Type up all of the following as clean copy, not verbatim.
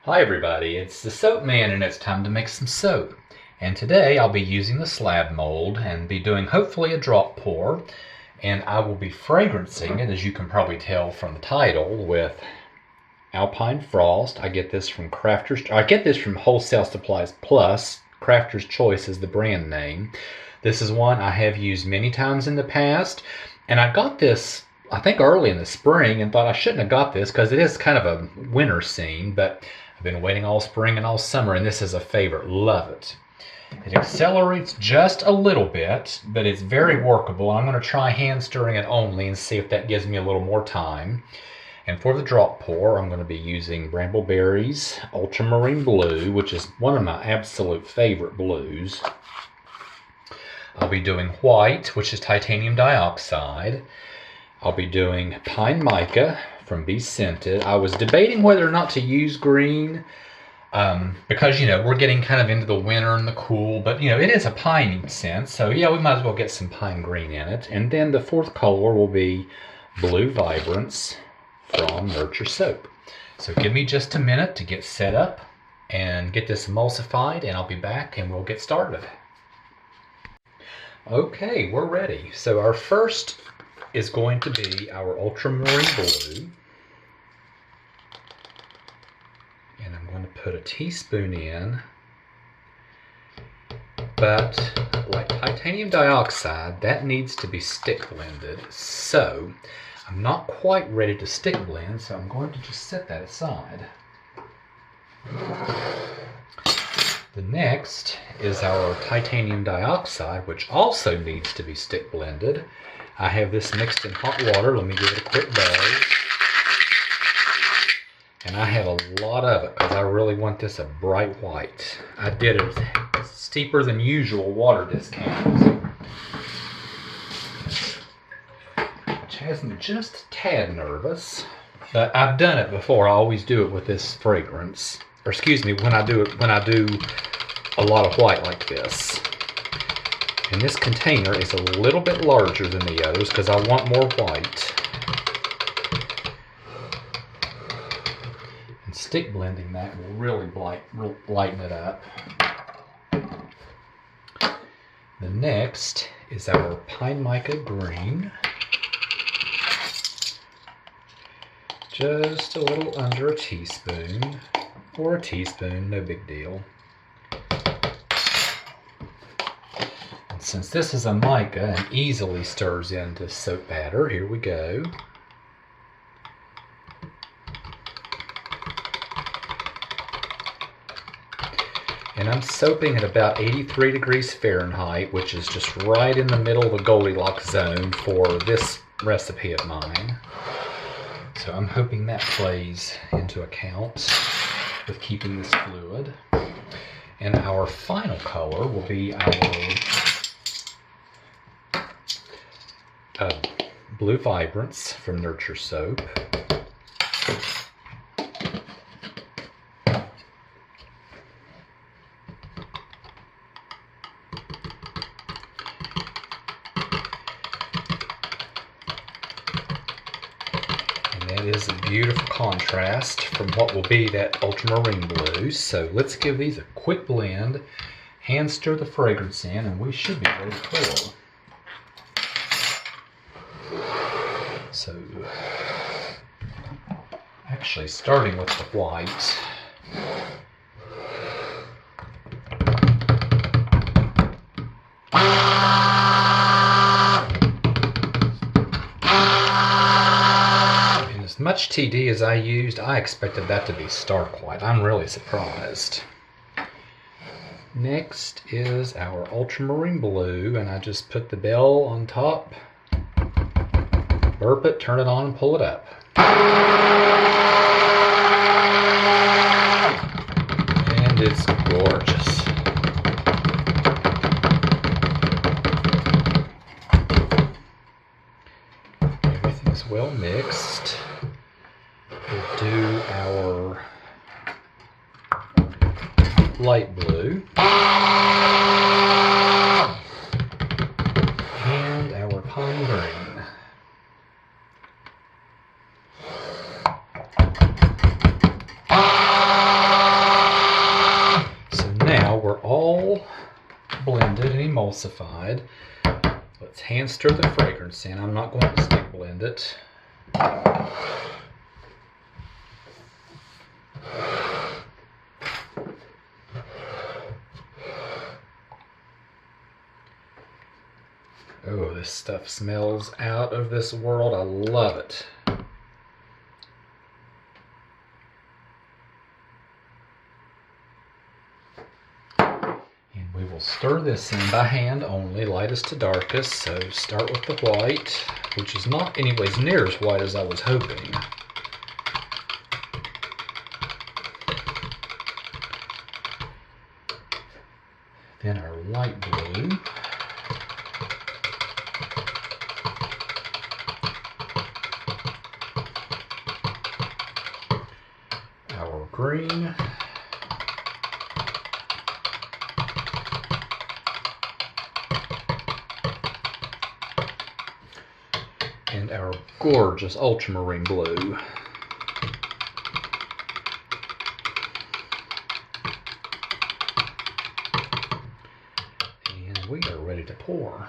Hi everybody, it's the Soap Man and it's time to make some soap. And today I'll be using the slab mold and be doing hopefully a drop pour. And I will be fragrancing it, as you can probably tell from the title, with Alpine Frost. I get this from Wholesale Supplies Plus. Crafter's Choice is the brand name. This is one I have used many times in the past. And I got this, I think, early in the spring and thought I shouldn't have got this because it is kind of a winter scene, but I've been waiting all spring and all summer, and this is a favorite. Love it. It accelerates just a little bit, but it's very workable. I'm going to try hand stirring it only and see if that gives me a little more time. And for the drop pour, I'm going to be using Brambleberry's Ultramarine Blue, which is one of my absolute favorite blues. I'll be doing white, which is titanium dioxide. I'll be doing Pine Mica from Be Scented. I was debating whether or not to use green because, we're getting kind of into the winter and the cool, but, it is a piney scent, so yeah, we might as well get some pine green in it. And then the fourth color will be Blue Vibrance from Nurture Soap. So give me just a minute to get set up and get this emulsified, and I'll be back and we'll get started. Okay, we're ready. So our first is going to be our Ultramarine Blue. And I'm going to put a teaspoon in. But like titanium dioxide, that needs to be stick blended. So I'm not quite ready to stick blend, so I'm going to just set that aside. The next is our titanium dioxide, which also needs to be stick blended. I have this mixed in hot water. Let me give it a quick buzz. And I have a lot of it because I really want this a bright white. I did a steeper than usual water discount, which has me just a tad nervous. But I've done it before. I always do it with this fragrance. Or excuse me, when I do a lot of white like this. And this container is a little bit larger than the others because I want more white. And stick blending that will really lighten it up. The next is our Pine Mica Green. Just a little under a teaspoon. Or a teaspoon, no big deal. And since this is a mica and easily stirs into soap batter, here we go. And I'm soaping at about 83 degrees Fahrenheit, which is just right in the middle of the Goldilocks zone for this recipe of mine. So I'm hoping that plays into account with keeping this fluid. And our final color will be our Blue Vibrance from Nurture Soap. That is a beautiful contrast from what will be that ultramarine blue. So let's give these a quick blend, hand stir the fragrance in, and we should be ready to pour. So actually starting with the white. As much TD as I used, I expected that to be stark white. I'm really surprised. Next is our Ultramarine Blue, and I just put the bell on top, burp it, turn it on, and pull it up. And it's gorgeous. Everything's well mixed. We'll do our light blue and our pine green. emulsified. Let's hand stir the fragrance in. I'm not going to stick blend it. Oh, this stuff smells out of this world. I love it. And we will stir this in by hand only, lightest to darkest. So start with the white, which is not anyways near as white as I was hoping. Then our light blue. Our green. And our gorgeous ultramarine blue. And we are ready to pour.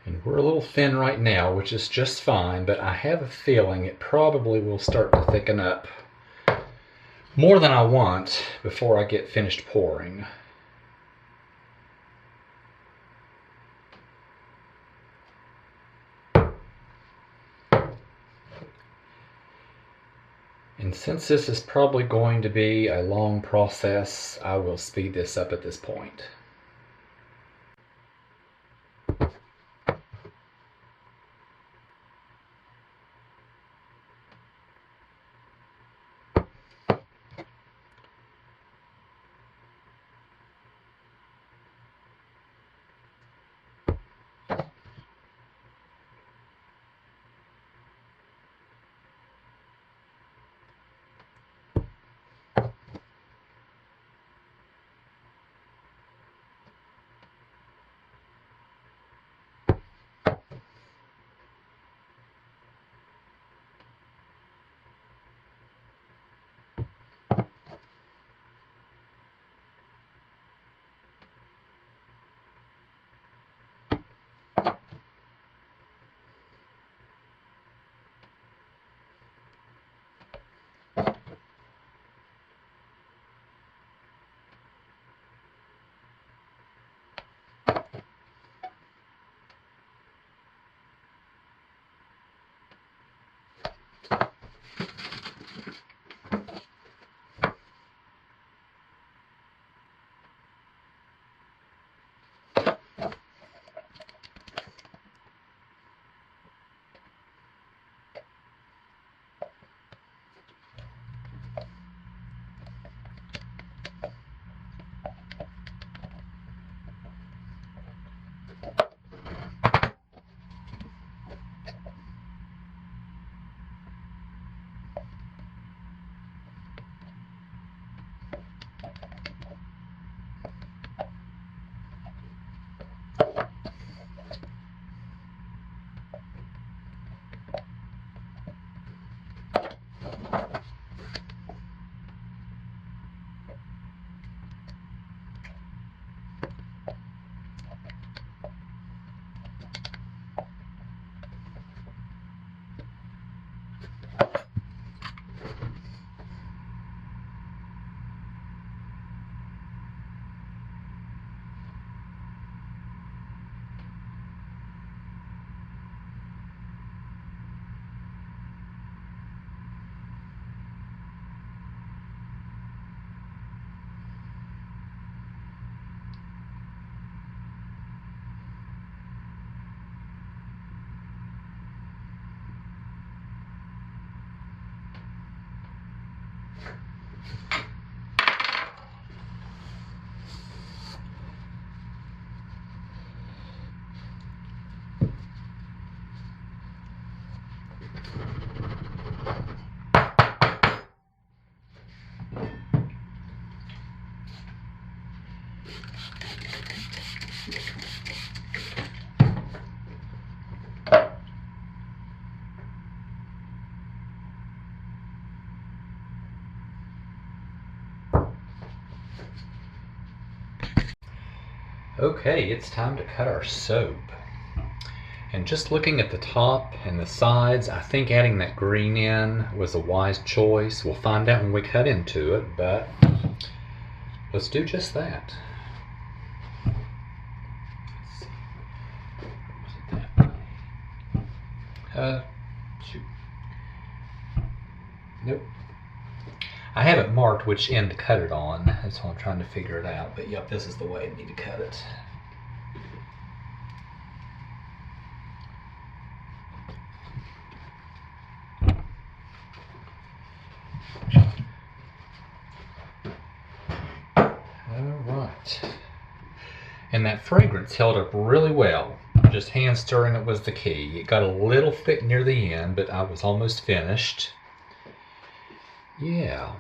And we're a little thin right now, which is just fine, but I have a feeling it probably will start to thicken up more than I want before I get finished pouring. And since this is probably going to be a long process, I will speed this up at this point. Okay, it's time to cut our soap. And just looking at the top and the sides, I think adding that green in was a wise choice. We'll find out when we cut into it, but let's do just that. Let's see. Was it that? Shoot. Nope. I haven't marked which end to cut it on. That's why I'm trying to figure it out. But yep, this is the way I need to cut it. Alright. And that fragrance held up really well. Just hand stirring it was the key. It got a little thick near the end, but I was almost finished. Yeah.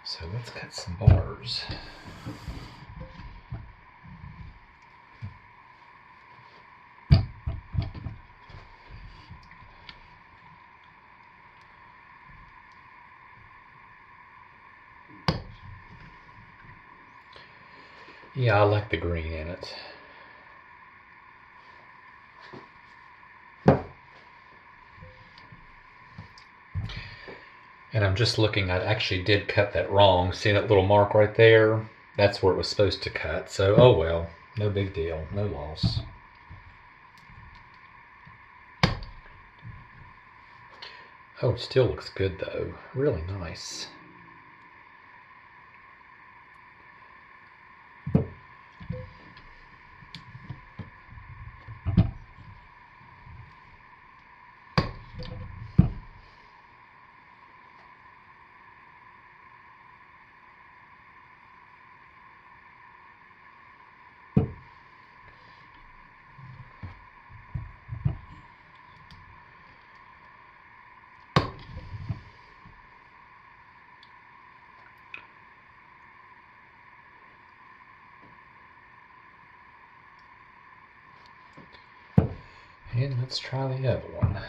So let's cut some bars. Yeah, I like the green in it. And I'm just looking, I actually did cut that wrong. See that little mark right there? That's where it was supposed to cut. So, oh well, no big deal, no loss. Oh, it still looks good though. Really nice. And let's try the other one.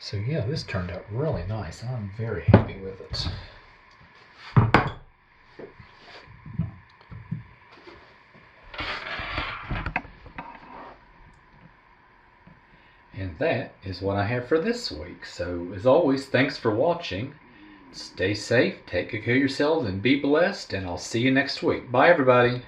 So yeah, this turned out really nice, and I'm very happy with it. And that is what I have for this week. So as always, thanks for watching. Stay safe, take good care of yourselves, and be blessed, and I'll see you next week. Bye everybody.